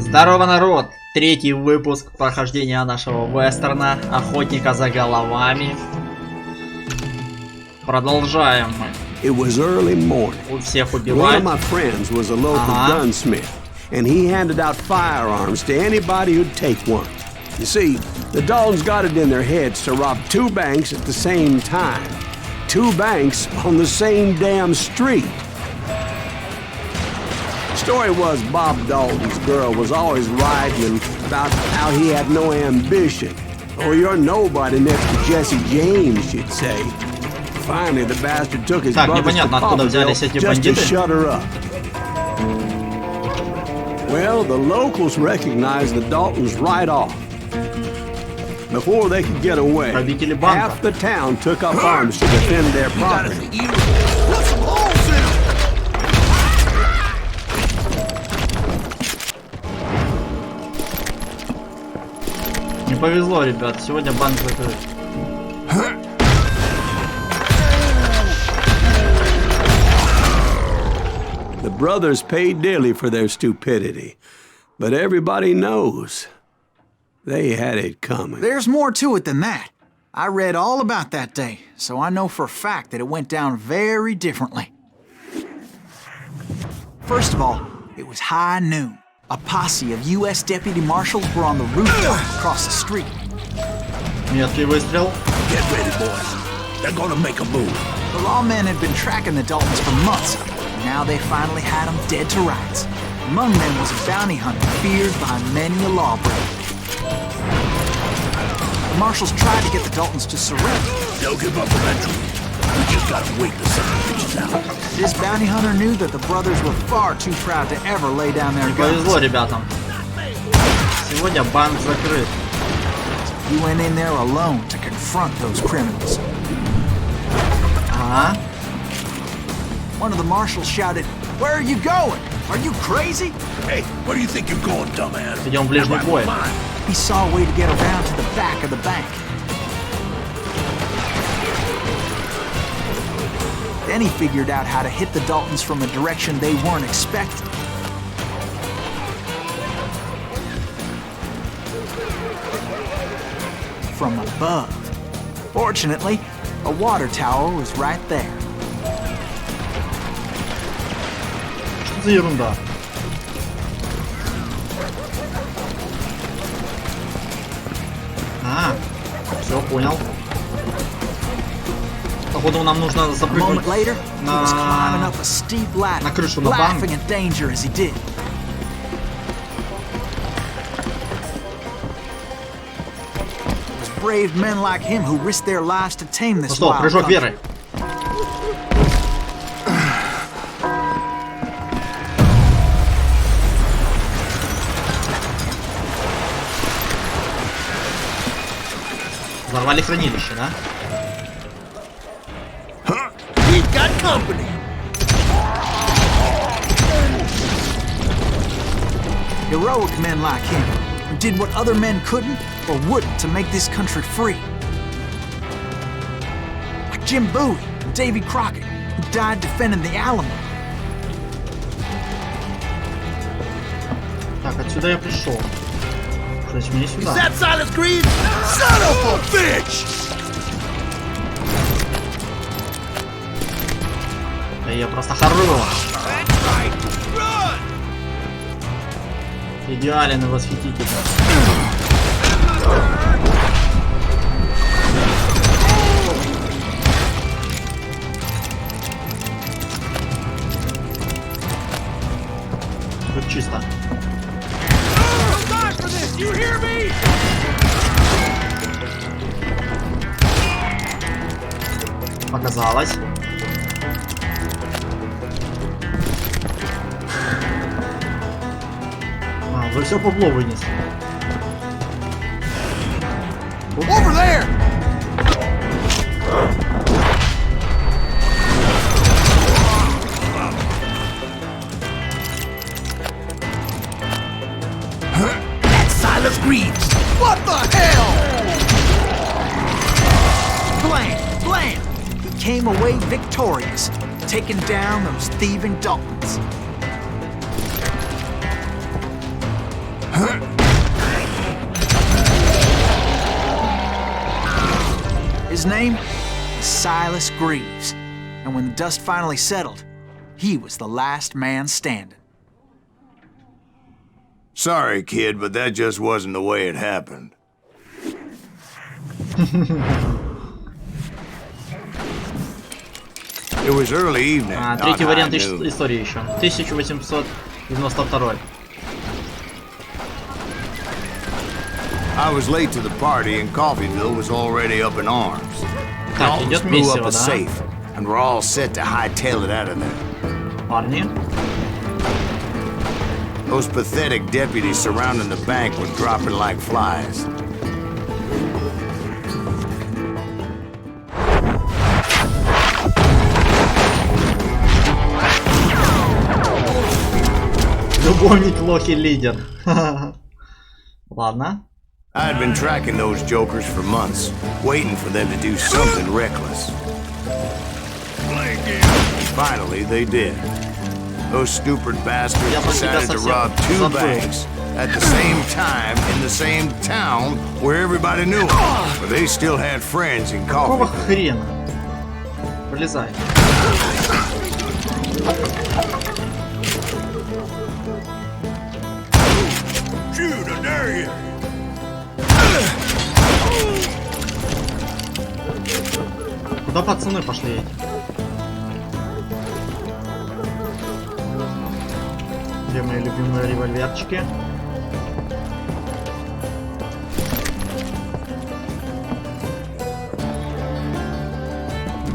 Здорово, народ! Третий выпуск прохождения нашего вестерна «Охотника за головами». Продолжаем мы. У всех убивать. And he handed out firearms to anybody who'd take one. You see, the Daltons got it in their heads to rob two banks at the same time. Two banks on the same damn street. Story was Bob Dalton's girl was always riding about how he had no ambition. Oh, you're nobody next to Jesse James, she'd say. Finally, the bastard took his brothers to Popville just to shut her up. Well, the locals recognized the Daltons right off. Before they could get away, half the town took up arms to defend their property. Не повезло, ребят. Сегодня банк закрыт. The brothers paid dearly for their stupidity, but everybody knows they had it coming. There's more to it than that. I read all about that day, so I know for a fact that it went down very differently. First of all, it was high noon. A posse of U.S. deputy marshals were on the rooftop across the street. Меткий выстрел. Get ready, boys. They're gonna make a move. The lawmen had been tracking the Daltons for months. Now they finally had them dead to rights. Among them was a bounty hunter feared by many a lawbreaker. The marshals tried to get the Daltons to surrender. They'll give up eventually. We just gotta wait to send the bitches out. This bounty hunter knew that the brothers were far too proud to ever lay down their guns. Повезло ребятам. Сегодня банк закрыт. He went in there alone to confront those criminals. Ага. One of the marshals shouted, "Where are you going? Are you crazy?" Hey, where do you think you're going, dumbass? Идем в ближний бой. He saw a way to get around to the back of the bank. Then he figured out how to hit the Daltons from a direction they weren't expecting. From above. Fortunately, a water tower was right there. Что за ерунда? А, все, понял. Походу нам нужно запрыгнуть на крышу на банк. Brave men like him who risked their lives to tame this wild. Прыжок веры. Взорвали хранилище, да? We've got company. Heroic men like him who did what other men couldn't or wouldn't to make this country free. Like Jim Bowie and Davy Crockett, who died defending the Alamo. Так, отсюда я пришел. То есть мне сюда. Is that Silas Green? Son of a bitch! Да я просто хорош. Идеален и восхитителен. Тут чисто. Показалось. А, вы все бабло вынесли. Over there! That's Silas Green! What the hell? Blam! Blam! He came away victorious, taking down those thieving Daltons. His name was Silas Greaves, and when the dust finally settled, he was the last man standing. Sorry, kid, but that just wasn't the way it happened. It was early evening. Третий вариант истории еще. 1892. I was late to the party, and Coffeeville was already up in arms. Так, идет Blew up месиво, a да? safe, and we're all set to hightail it out of there. Парни. Those pathetic deputies surrounding the bank were dropping like flies. Любовник Лохи лидер. Ладно. I had been tracking those jokers for months, waiting for them to do something reckless. And finally, they did. Those stupid bastards decided to rob two banks at the same time in the same town where everybody knew them, but they still had friends in Какого Coffee. хрена? Вылезай. Shoot, I dare you! Куда пацаны пошли? Где мои любимые револьверчики?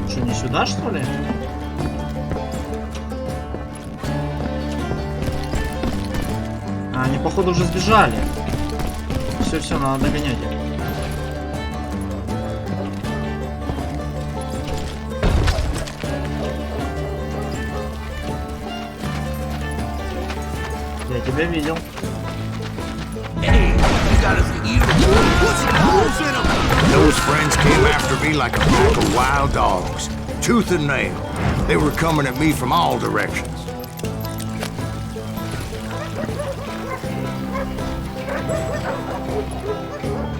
Что, не сюда, что ли? А, они, походу, уже сбежали. Все, надо догонять их. Я тебя видел. Those friends came after me like a pack of wild dogs, tooth and nail. They were coming at me from all directions.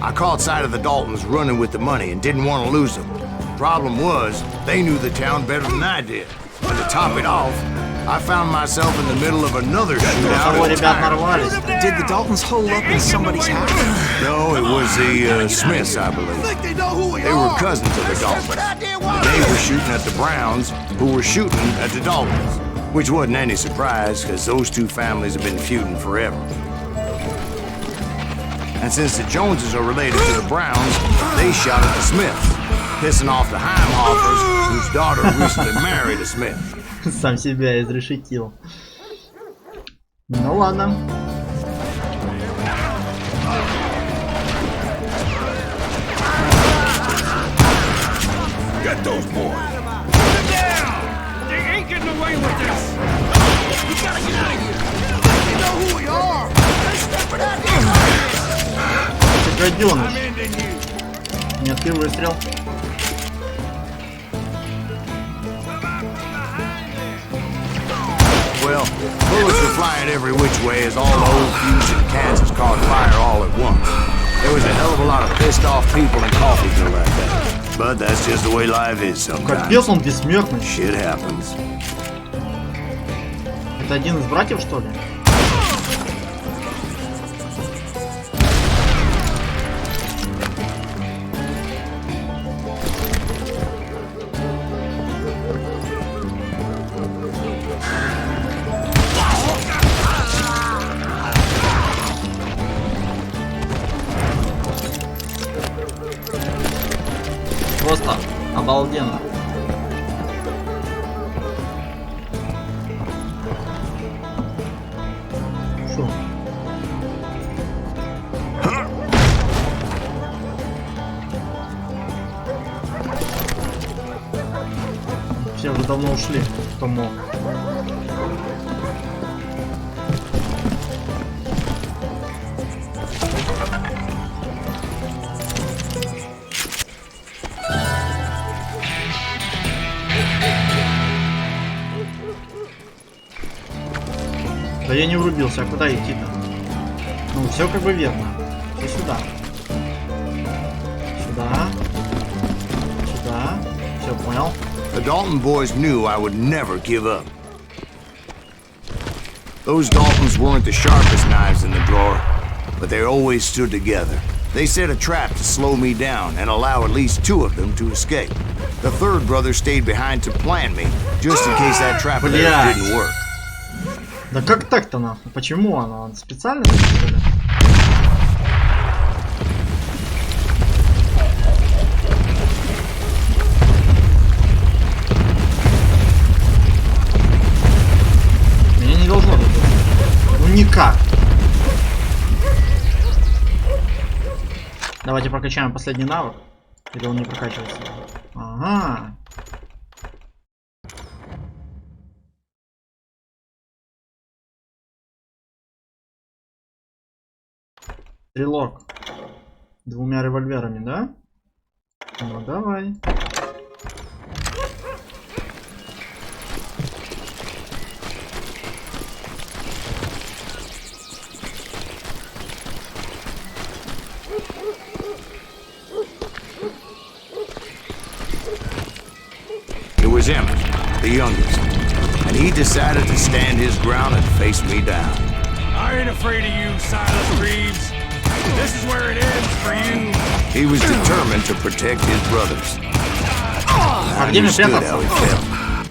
I caught sight of the Daltons running with the money and didn't want to lose them. Problem was, they knew the town better than I did. And to top it off, I found myself in the middle of another shootout. Кого ребят нарвались? Did the Daltons hole up in somebody's house? No, it was the Smiths, I believe. They were cousins of the Daltons. They were shooting at the Browns, who were shooting at the Daltons. Which wasn't any surprise, because those two families have been feuding forever. And since the Joneses are related to the Browns, they shot at the Smiths, pissing off the Heimhoffers, whose daughter recently married a Smith. Сам себя изрешетил. Ну ладно. Get those boys! They ain't getting away with this! We gotta get out of here! They know who we are! They're stepping out here! Ты гаденыш. Нет, ты выстрел. Well, bullets were flying every which way as all the old fuse in Kansas caught fire all at once. There was a hell of a lot of pissed off people in Coffeeville that day. But that's just the way life is sometimes. Капец, он бессмертный. Shit happens. Это один из братьев, что ли? Просто обалденно. Шо? Все уже давно ушли, кто мог. Да я не врубился, а куда идти-то? Ну, все как бы верно. Все сюда. Сюда. Все, понял. The Dalton boys knew I would never give up. Those Daltons weren't the sharpest knives in the drawer, but they always stood together. They set a trap to slow me down and allow at least 2 of them to escape. The third brother stayed behind to plant me, just in case that trap of theirs didn't work. Да как так-то нахуй? Почему оно? Он специально так, что ли? Меня не должно быть. Ну никак. Давайте прокачаем последний навык. Или он не прокачивается? Ага. Стрелок. 2 револьверами, да? Ну давай. It was Emmett, the youngest, and he decided to stand his ground and face me down. I ain't afraid of you, Silas Reeves. This is where it ends for you. He was determined to protect his brothers. I understood how he felt.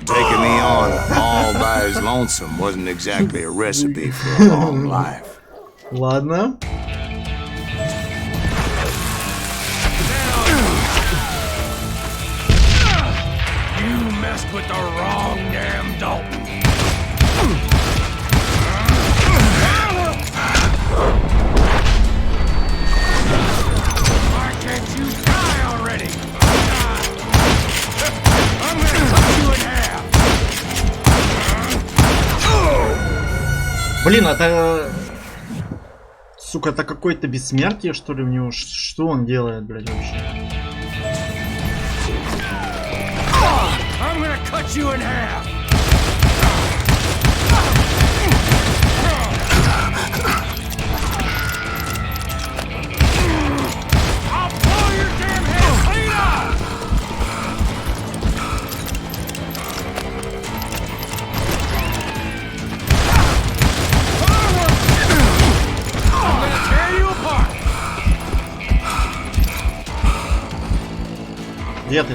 Taking me on all by his lonesome wasn't exactly a recipe for a long life. Ладно. You messed with the wrong damn Dalton. Why can't you die already? I'm gonna cut you in half. Блин, это... Сука, это какое-то бессмертие, что ли, у него? Что он делает, блядь, вообще? I'm gonna cut you in half. I'll blow your damn head clean off. I'm gonna tear you apart. Где ты?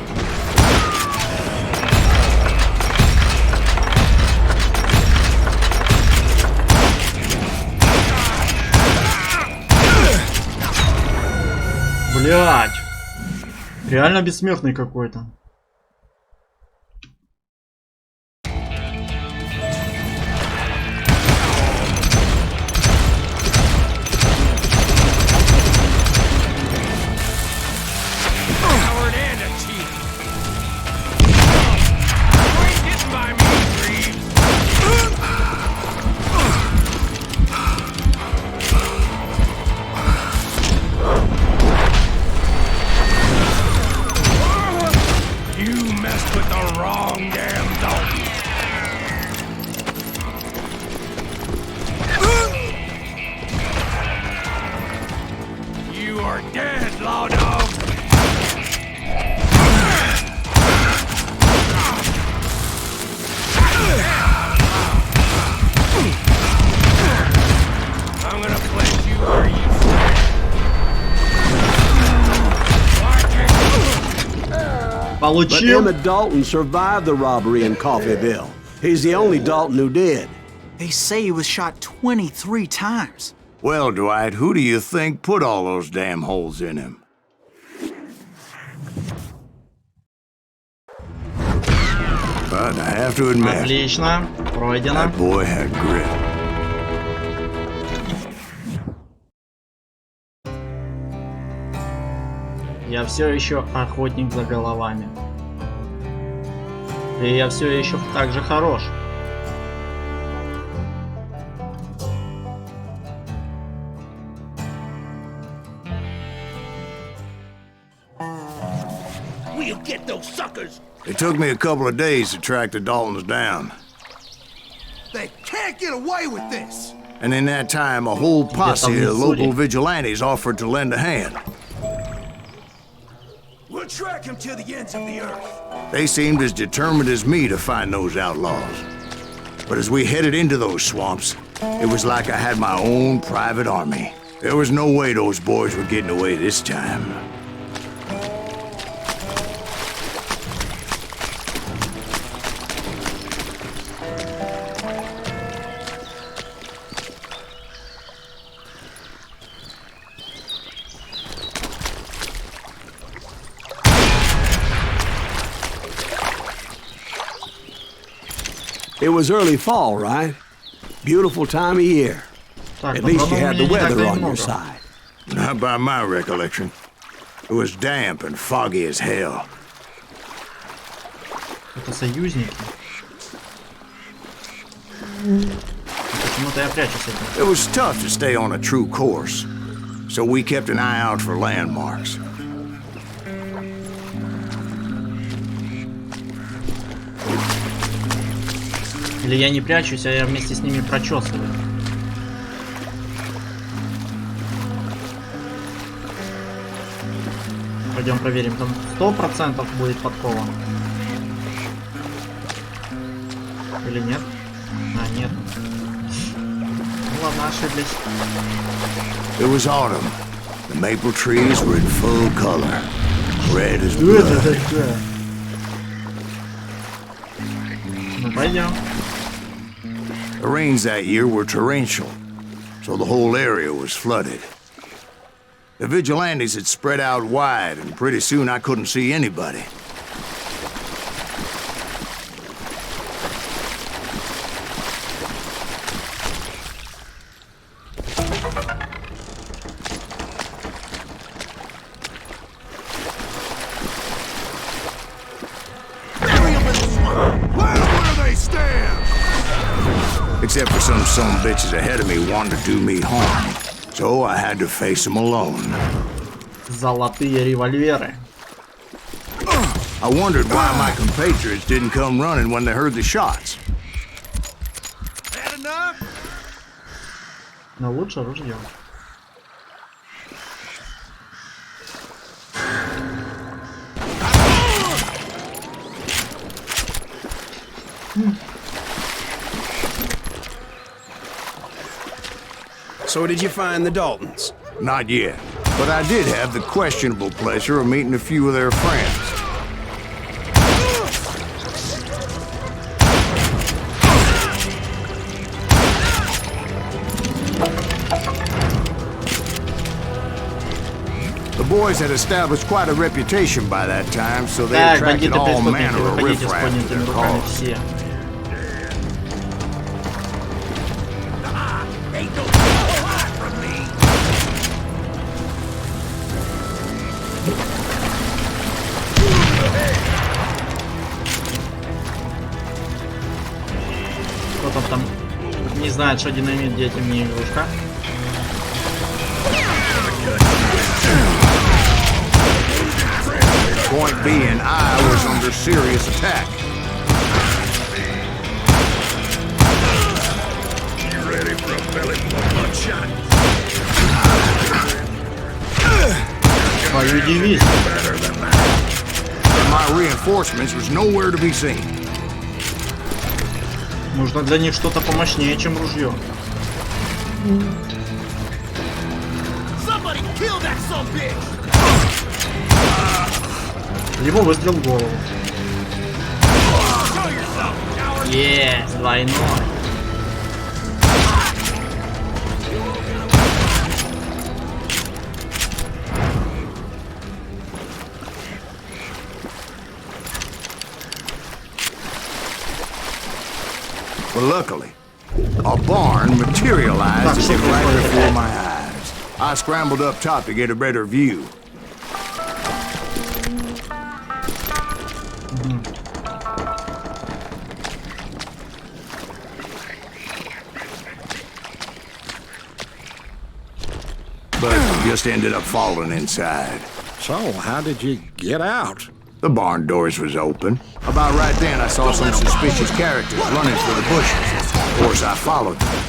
Блять, реально бессмертный какой-то. Coward and a cheat. You ain't getting by me, Reeves. You messed with the wrong damn Dalton. You are dead, law dog. I'm gonna plant you where you stand. Why can't But Получил. Emmett Dalton survived the robbery in Coffeyville. He's the only Dalton who did. They say he was shot 23 times. Well, Dwight, who do you think put all those damn holes in him? But I have to admit, Отлично. Пройдено. that boy had grit. Я все еще охотник за головами. И я все еще так же хорош. we'll get those suckers? It took me a couple of days to track the Daltons down. They can't get away with this. And in that time, a whole posse of local vigilantes offered to lend a hand. We'll track him to the ends of the earth. They seemed as determined as me to find those outlaws. But as we headed into those swamps, it was like I had my own private army. There was no way those boys were getting away this time. It was early fall, right? Beautiful time of year. Так, At least you had the патронов у меня не так weather и on your много. side. Not by my recollection. It was damp and foggy as hell. Это союзники. Почему-то я прячусь от них. It was tough to stay on a true course, so we kept an eye out for landmarks. Или я не прячусь, а я вместе с ними прочесываю. Пойдем проверим, там 100% будет подкова. Или нет? А, нет. Ну ладно, ошиблись. It was autumn. The maple trees were in full color, red as Что это blood. такое? Ну пойдем. The rains that year were torrential, so the whole area was flooded. The vigilantes had spread out wide, and pretty soon I couldn't see anybody. Except for some bitches ahead of me wanted to do me harm, so I had to face them alone. Золотые револьверы. I wondered why my compatriots didn't come running when they heard the shots. Но лучше ружье. So did you find the Daltons? Not yet, but I did have the questionable pleasure of meeting a few of their friends. The boys had established quite a reputation by that time, so they Так, attracted бандиты all преступники, manner of выходите с riffraff to поднятыми their руками cause. все. Кто там не знает, что динамит детям не игрушка. Point being, I was under serious attack. You ready for a belly blood shot? Твою дивизию. And my reinforcements was nowhere to be seen. Нужно для них что-то помощнее, чем ружье. Либо выстрел в голову. Есть, двойной. But luckily, a barn materialized right before my eyes. I scrambled up top to get a better view. But just ended up falling inside. So, how did you get out? The barn doors was open. About right then, I saw some suspicious characters running for the bushes. Of course, I followed them.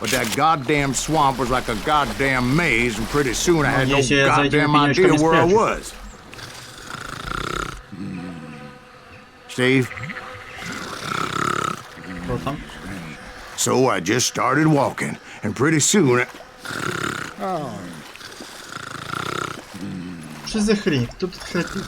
but that goddamn swamp was like a goddamn maze, and pretty soon I had no Если я за этими goddamn idea пенечками where I спрячусь. was. Steve? Что там? So I just started walking, and pretty soon... Что за хрень? Кто тут храпит?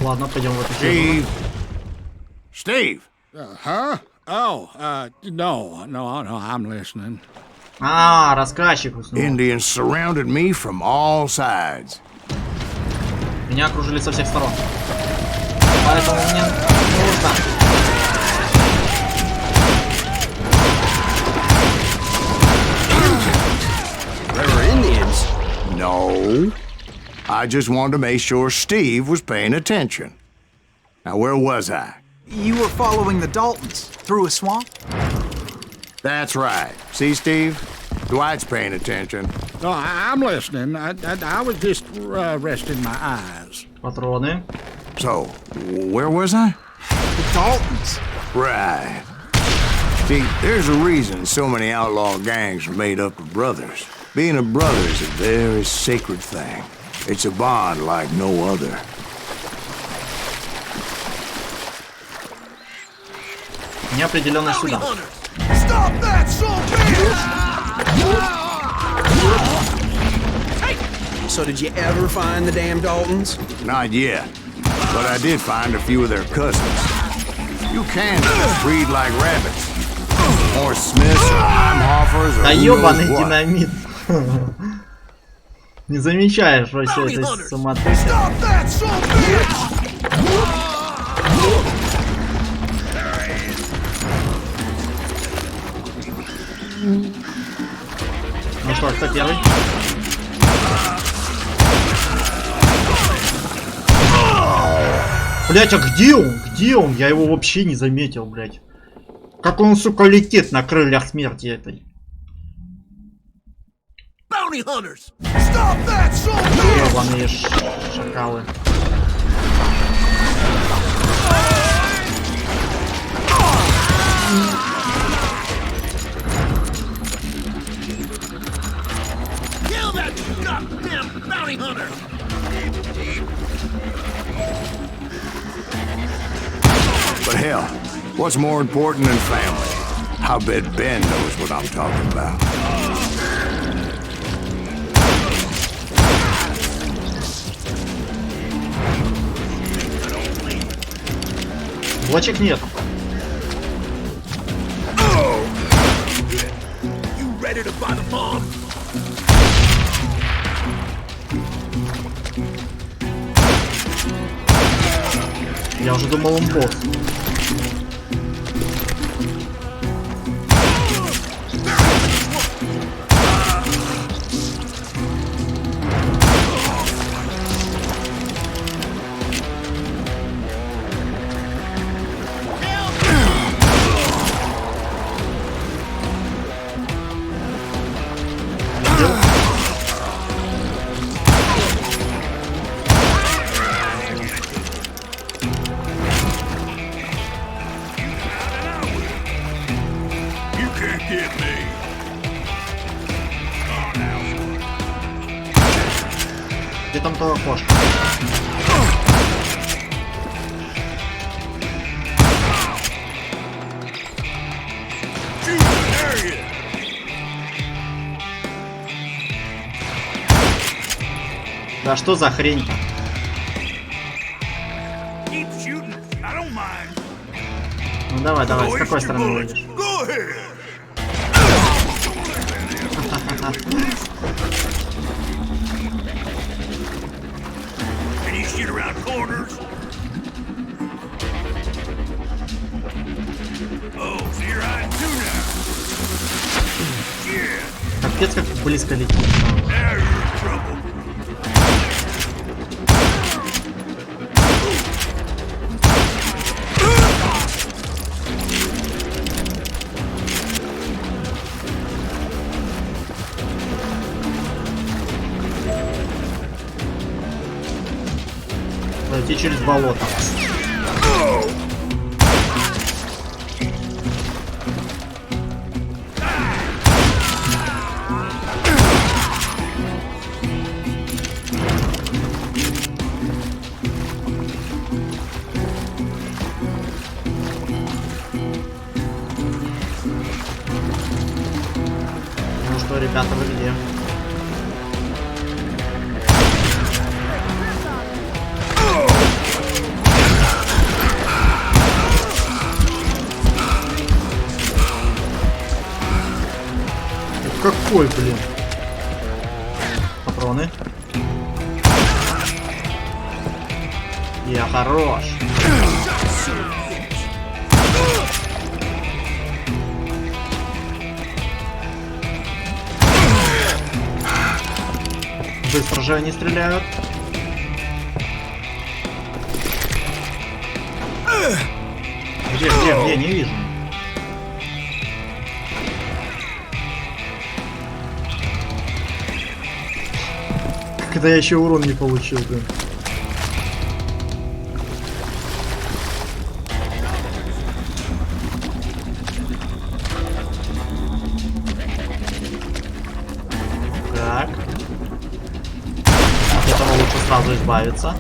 Ладно, пойдем в эту Steve? Steve? Huh? Oh, no, I'm listening. А, рассказчик уснул. Indians surrounded me from all sides. Меня окружили со всех сторон. Поэтому мне нужно. There were Indians. No. I just wanted to make sure Steve was paying attention. Now, where was I? You were following the Daltons through a swamp? That's right. See, Steve? Dwight's paying attention. No, I'm listening. I was just resting my eyes. Патроны. So, where was I? The Daltons. Right. See, there's a reason so many outlaw gangs are made up of brothers. Being a brother is a very sacred thing. It's a bond like no other. Неопределенно сюда. Stop that, So did you ever find the damn Daltons? Not yet. But I did find a few of their cousins. You can breed like rabbits. Or Smiths or Heimhoffers or Да who knows ёбаный what. динамит. Не замечаешь вообще этой самотеки. Stop that, Ну что, кто первый? Блять, а где он? Где он? Я его вообще не заметил, блять. Как он, сука, летит на крыльях смерти этой. bounty hunters! Stop that, Ёбаные шакалы. Kill that goddamn bounty hunter! But hell, what's more important than family? I bet Ben knows what I'm talking about. Блочек нет. You ready to buy the bomb? Я уже думал, он босс. You can't get me. Где там то окошко? Shoot the area. Да что за хрень? Keep shooting. I don't mind. Ну давай, давай, с Waste какой your стороны bullets. выйдешь? Go ahead. Can you shoot around corners? Oh, so you're hiding too now. Yeah, Капец, как близко летит. now you're in trouble. идти через болото. Ну что, ребята, вы где? Какой, блин? Патроны. Я хорош. Быстро же они стреляют. Где? Не вижу. Когда я еще урон не получил, блин. Так. От этого лучше сразу избавиться.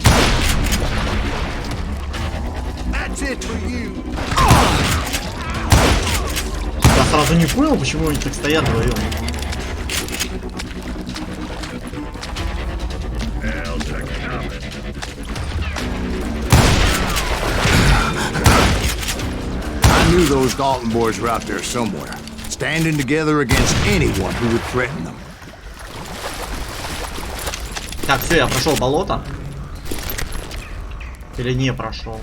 Я сразу не понял, почему они так стоят вдвоем. I knew those Dalton boys were out there somewhere, standing together against anyone who would threaten them. Так, все, я прошел болото. Или не прошел?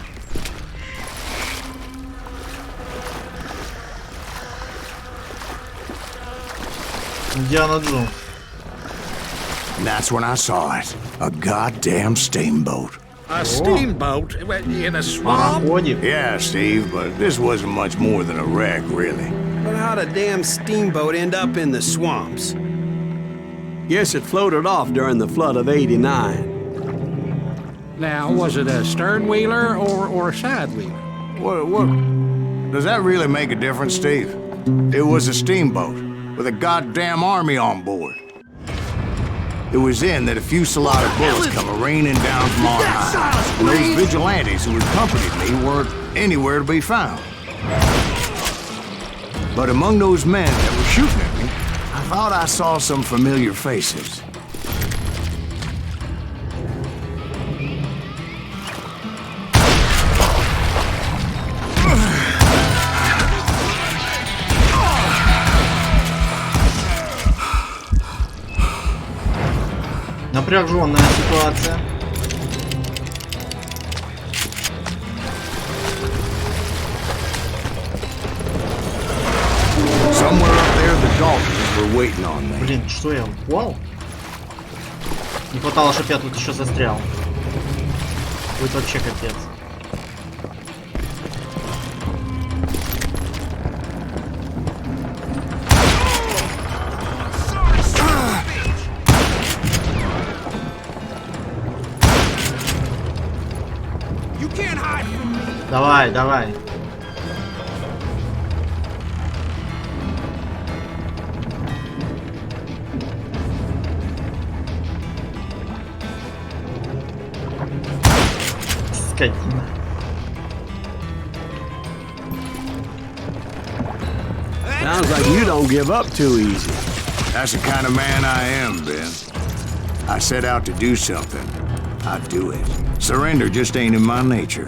Индиана Джонс. That's when I saw it. A goddamn steamboat. A steamboat in a swamp? Пароходик. Yeah, Steve, but this wasn't much more than a wreck, really. But how'd a damn steamboat end up in the swamps? Guess it floated off during the flood of '89. Now, was it a stern wheeler or a side wheeler? What? Does that really make a difference, Steve? It was a steamboat with a goddamn army on board. It was then that a fusillade of bullets come raining down from on high, and those vigilantes who accompanied me weren't anywhere to be found. But among those men that were shooting at me, I thought I saw some familiar faces. Напряженная ситуация. Somewhere up there, the Daltons were waiting on me. Блин, что я упал? Не хватало, чтобы я тут еще застрял. Будет вообще капец. Давай, давай. Скотина. Sounds like you don't give up too easy. That's the kind of man I am, Ben. I set out to do something. I do it. Surrender just ain't in my nature.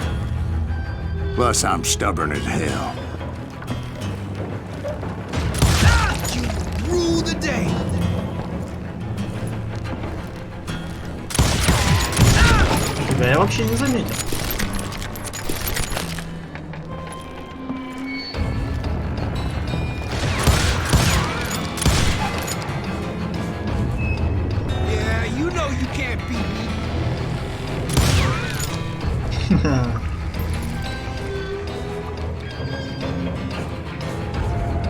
Plus, I'm stubborn as hell. You rule the day. Тебя я вообще не заметил. Yeah, you know you can't beat me.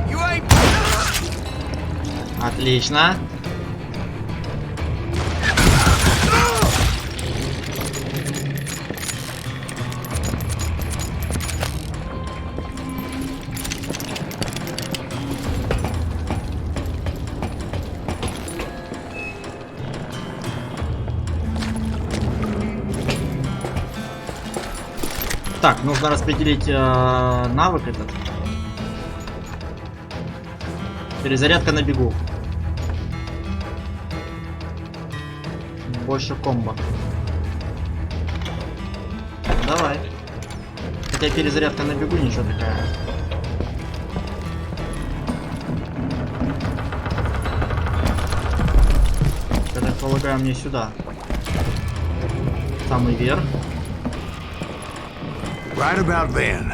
You ain't. Отлично. Так, нужно распределить навык этот. Перезарядка на бегу. Больше комбо. Давай. Хотя перезарядка на бегу ничего такая. Тогда полагаю мне сюда. Самый верх. Right about then,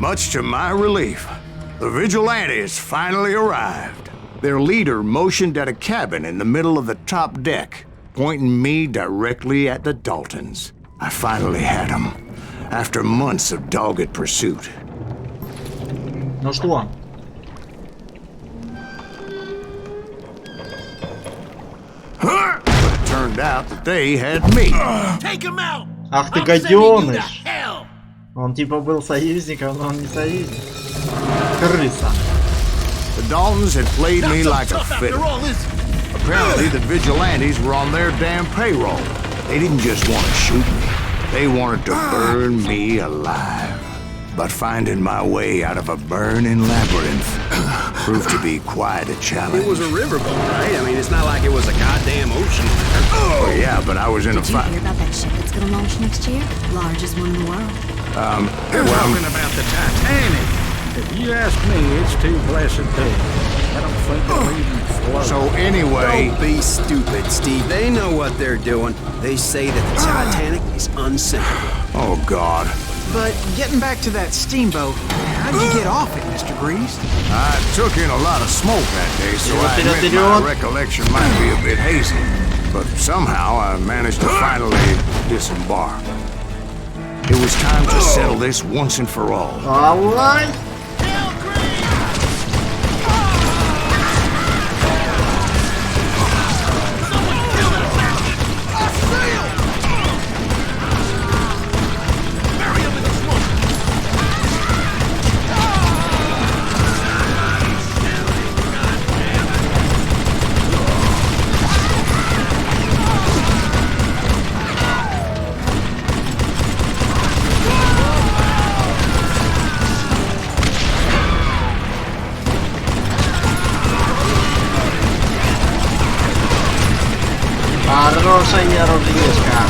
much to my relief, the vigilantes finally arrived. Their leader motioned at a cabin in the middle of the top deck, pointing me directly at the Daltons. I finally had them, after months of dogged pursuit. Ну что? But it turned out that they had me. Ах ты гаденыш! Он типа был союзником, но он не союзник. Крыса. The Daltons had played me like a fiddle. Apparently the vigilantes were on their damn payroll. They didn't just want to shoot me. They wanted to burn me alive. But finding my way out of a burning labyrinth proved to be quite a challenge. It was a riverboat, right? I mean, it's not like it was a goddamn ocean. Oh, yeah, but I was in a Did you fight. hear about that ship that's gonna launch next year? Largest one in the world. They're talking about the Titanic. If you ask me, it's too blessed big. I don't think it'll even float. So anyway, Don't be stupid, Steve. They know what they're doing. They say that the Titanic is unsinkable. oh God, But getting back to that steamboat, how'd you get off it, Mr. Greaves? I took in a lot of smoke that day, so I Вперед, admit вперед. my recollection might be a bit hazy. But somehow I managed to finally disembark. It was time to settle this once and for all. Давай! Хорошая ружьешка.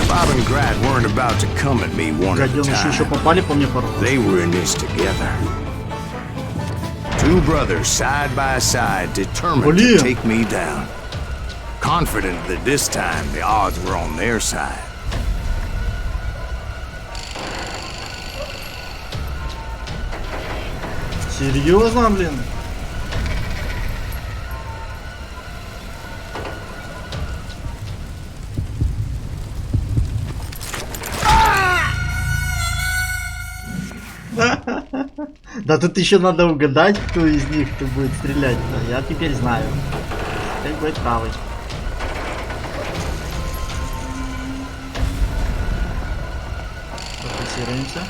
Bob and Grad weren't about to come at me one at a Гаденыши еще time. попали по мне пару раз. They were in this together. Two brothers side by side, determined Блин. to take me down. Confident that this time the odds were on their side. Серьезно, блин? Да тут еще надо угадать, кто из них кто будет стрелять. Я теперь знаю. Теперь будет правый. Фокусируемся.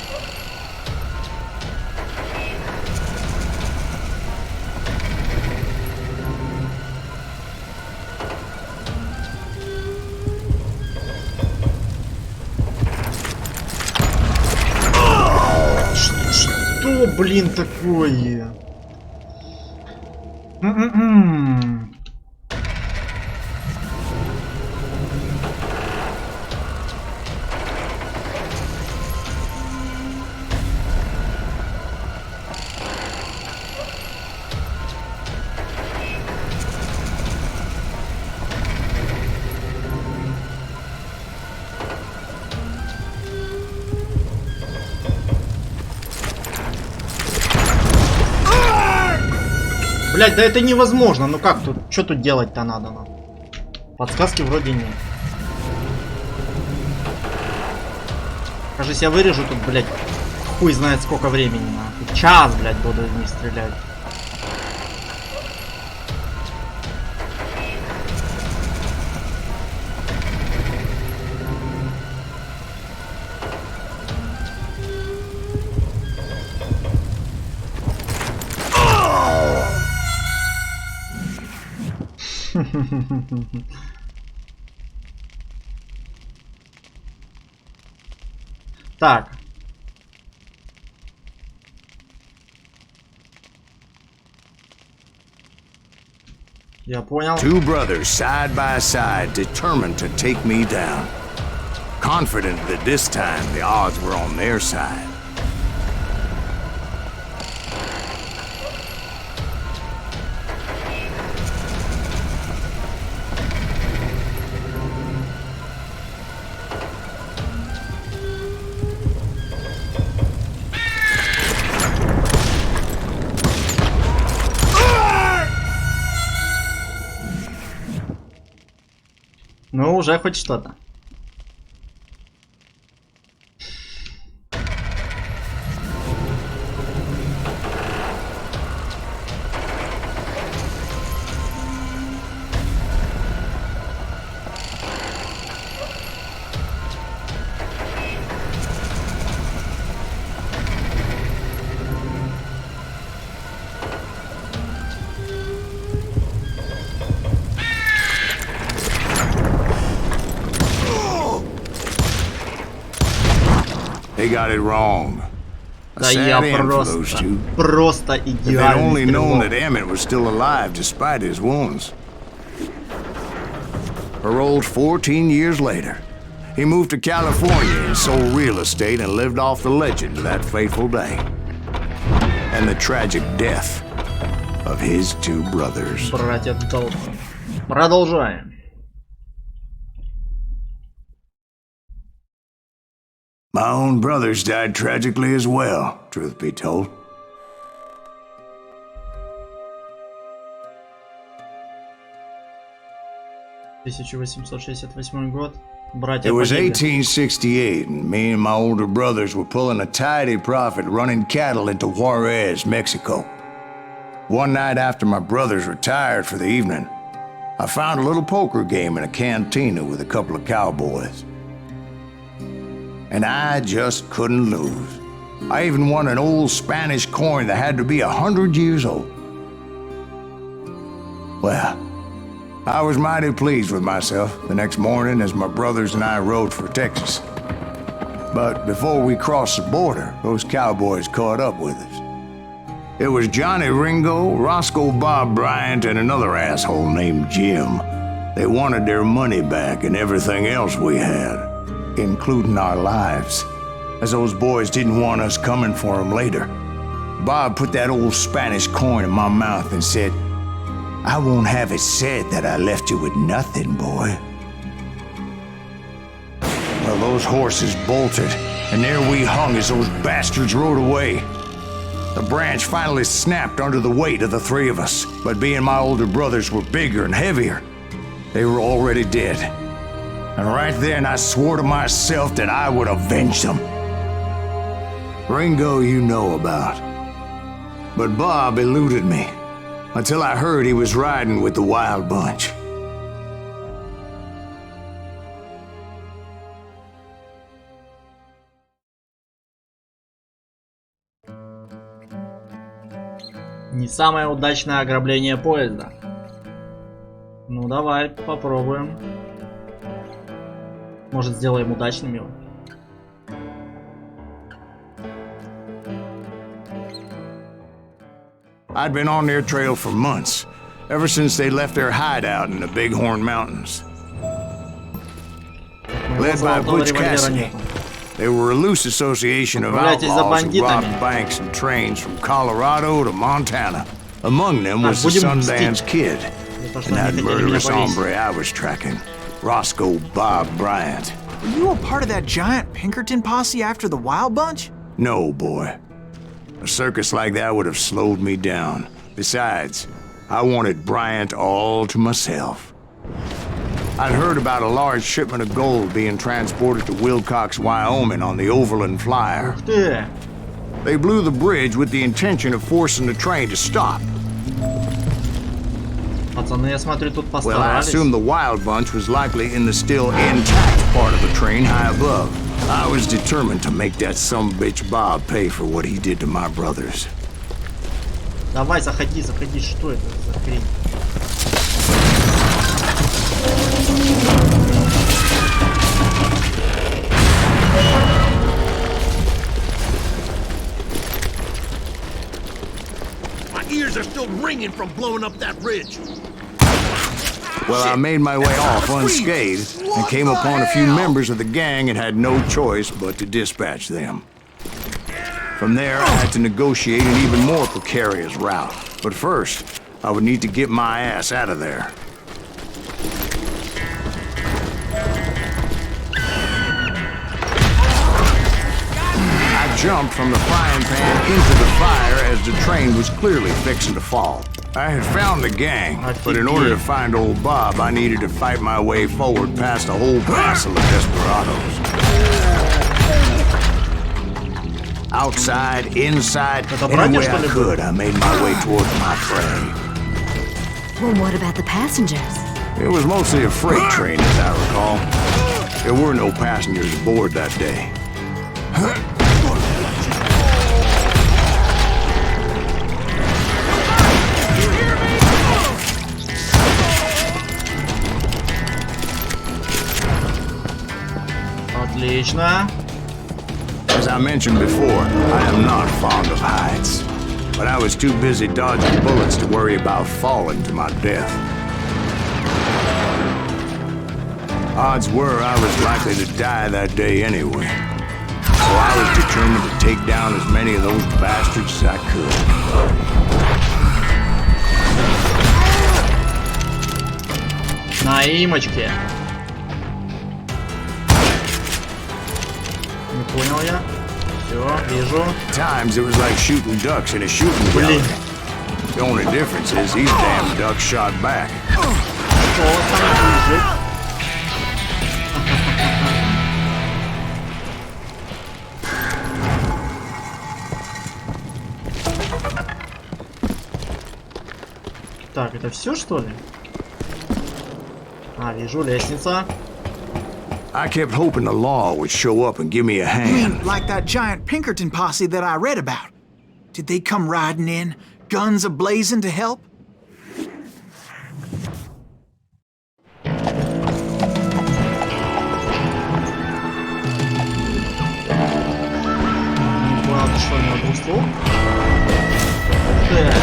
Что, блин, такое? Блять, да это невозможно. Ну как тут? Что тут делать-то надо нам? Подсказки вроде нет. Кажется, я вырежу тут, блять, хуй знает сколько времени. Нахуй. Час, блять, буду в них стрелять. Так. Я понял. Two brothers side by side, determined to take me down. Confident that this time the odds were on their side. Ну, уже хоть что-то. They got it wrong. Да я просто If they'd идеальный only known стрелок. that Emmett was still alive despite his wounds. Paroled 14 years later, he moved to California and sold real estate and lived off the legend of that fateful day. And the tragic death of his two brothers. Братья Долф. Продолжаем. My own brothers died tragically as well, truth be told. год. Братья It was погибли. 1868, and me and my older brothers were pulling a tidy profit running cattle into Juarez, Mexico. One night after my brothers retired for the evening, I found a little poker game in a cantina with a couple of cowboys. And I just couldn't lose. I even won an old Spanish coin that had to be 100 years old. Well, I was mighty pleased with myself the next morning as my brothers and I rode for Texas. But before we crossed the border, those cowboys caught up with us. It was Johnny Ringo, Roscoe Bob Bryant, and another asshole named Jim. They wanted their money back and everything else we had, including our lives, as those boys didn't want us coming for them later. Bob put that old Spanish coin in my mouth and said, "I won't have it said that I left you with nothing, boy." Well, those horses bolted, and there we hung as those bastards rode away. The branch finally snapped under the weight of the three of us, but being my older brothers were bigger and heavier, they were already dead. And right then I swore to myself that I would avenge them. Ringo you know about. But Bob eluded me until I heard he was riding with the Wild Bunch. Не самое удачное ограбление поезда. Ну давай попробуем. Может, сделаем удачным его. I'd been on their trail for months, ever since they left their hideout in the Bighorn Mountains. Led by Butch Cassidy, they were a loose association of outlaws who robbed banks and trains from Colorado to Montana. Among them was the Sundance Kid, and that murderous hombre I was tracking, Roscoe Bob Bryant. Were you a part of that giant Pinkerton posse after the Wild Bunch? No, boy. A circus like that would have slowed me down. Besides, I wanted Bryant all to myself. I'd heard about a large shipment of gold being transported to Wilcox, Wyoming on the Overland Flyer. They blew the bridge with the intention of forcing the train to stop. Пацаны, я смотрю, тут Well, I постарались. assumed the Wild Bunch was likely in the still intact part of the train high above. I was determined to make that sumbitch Bob pay for what he did to my brothers. Давай, заходи, заходи. Что это за хрень? springing from blowing up that ridge. Well, I made my way off unscathed and came upon a few members of the gang and had no choice but to dispatch them. From there, I had to negotiate an even more precarious route. But first, I would need to get my ass out of there. I jumped from the frying pan into the fire as the train was clearly fixing to fall. I had found the gang, but in order to find old Bob, I needed to fight my way forward past a whole passel of desperados. Outside, inside, any way I could, I made my way towards my prey. Well, what about the passengers? It was mostly a freight train, as I recall. There were no passengers aboard that day. Отлично. As I mentioned before, I am not fond of heights. But I was too busy dodging bullets to worry about falling to my death. Odds were I was likely to die that day anyway. So I was determined to take down as many of those bastards as I could. Наимочки. Не понял я. Все, вижу. Times it was like shooting ducks in a shooting gallery. The only difference is these damn ducks shot back. Что там лежит? Так, это все, что ли? А, вижу лестница. I kept hoping the law would show up and give me a hand. Like that giant Pinkerton posse that I read about. Did they come riding in, guns a-blazing to help? Ладно, что у него двуствол? Так.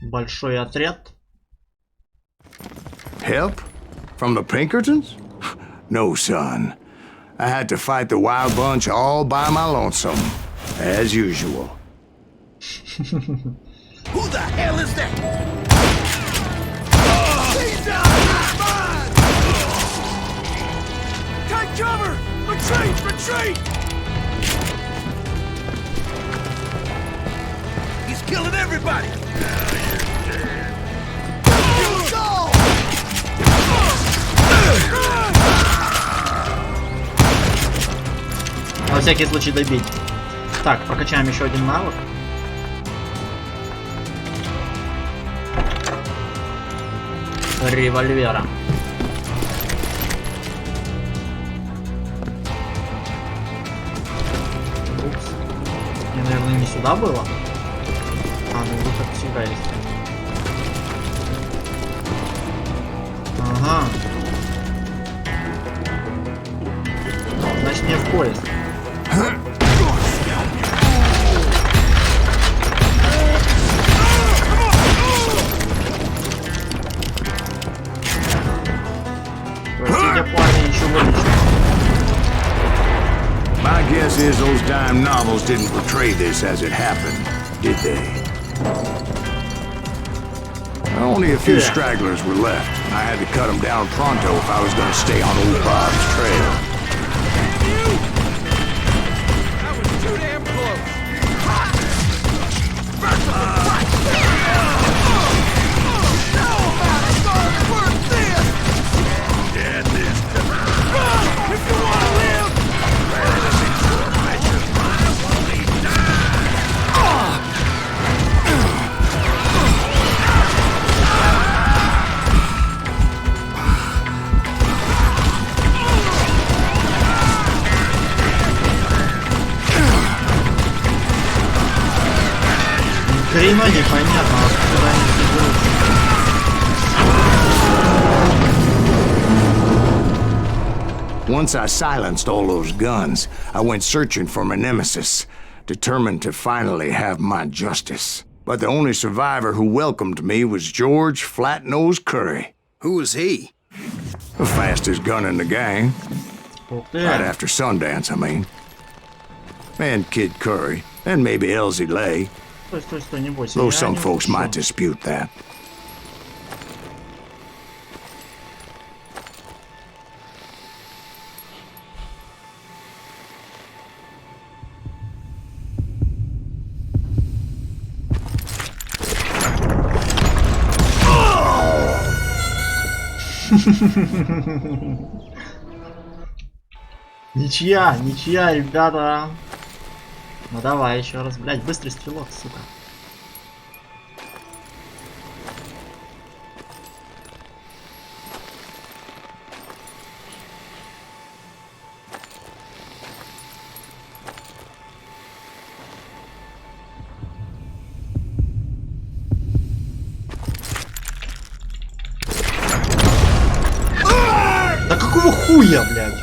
Большой отряд. Help? From the Pinkertons? No, son. I had to fight the wild bunch all by my lonesome, as usual. Who the hell is that? He's down! Mine! Take cover! Retreat! Retreat! He's killing everybody! На всякий случай добить. Так, прокачаем еще один навык. Револьвера. Упс. Мне, наверное, не сюда было. А, ну выход сюда есть. Ага. Значит, мне в поезд. Простите, парни, ничего не. My guess is those dime novels didn't portray this as it happened, did they? Only a few stragglers were left. I had to cut them down pronto if I was going to stay on old Bob's trail. That was too damn close. Get this. Run! If you want to live! Хрена непонятно, откуда они все берутся. Once I silenced all those guns, I went searching for my nemesis, determined to finally have my justice. But the only survivor who welcomed me was George Flat-Nosed Curry. Who was he? The fastest gun in the gang. Right after Sundance, I mean. And Kid Curry, and maybe Elsie Lay. Though some folks might dispute that. Ничья, ребята. Ну давай еще раз, блядь, быстрый стрелок, сука. Да какого хуя, блядь?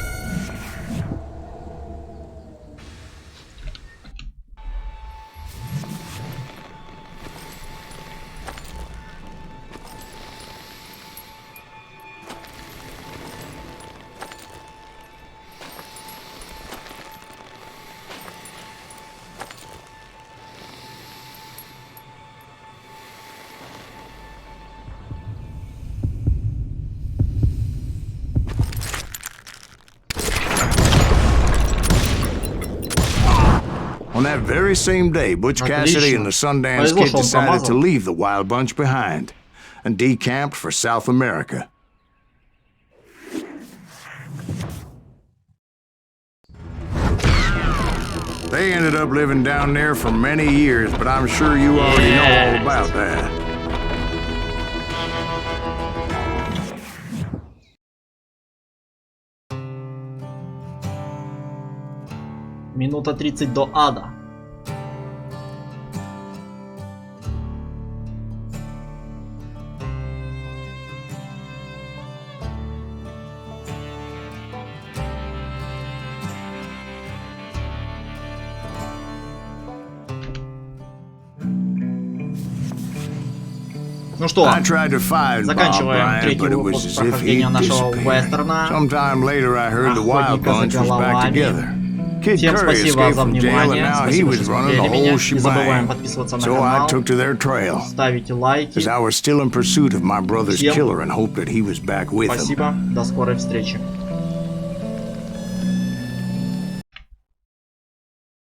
On that very same day, Butch Cassidy and the Sundance Kid decided to leave the Wild Bunch behind and decamped for South America. They ended up living down there for many years, but I'm sure you already know all about that. Минута 30 до ада. Ну что, заканчиваем третий выпуск прохождения нашего вестерна «Охотника за головами». Всем спасибо за внимание, спасибо, что смотрели меня. Не забываем подписываться на канал, ставите лайки. Всем спасибо, до скорой встречи.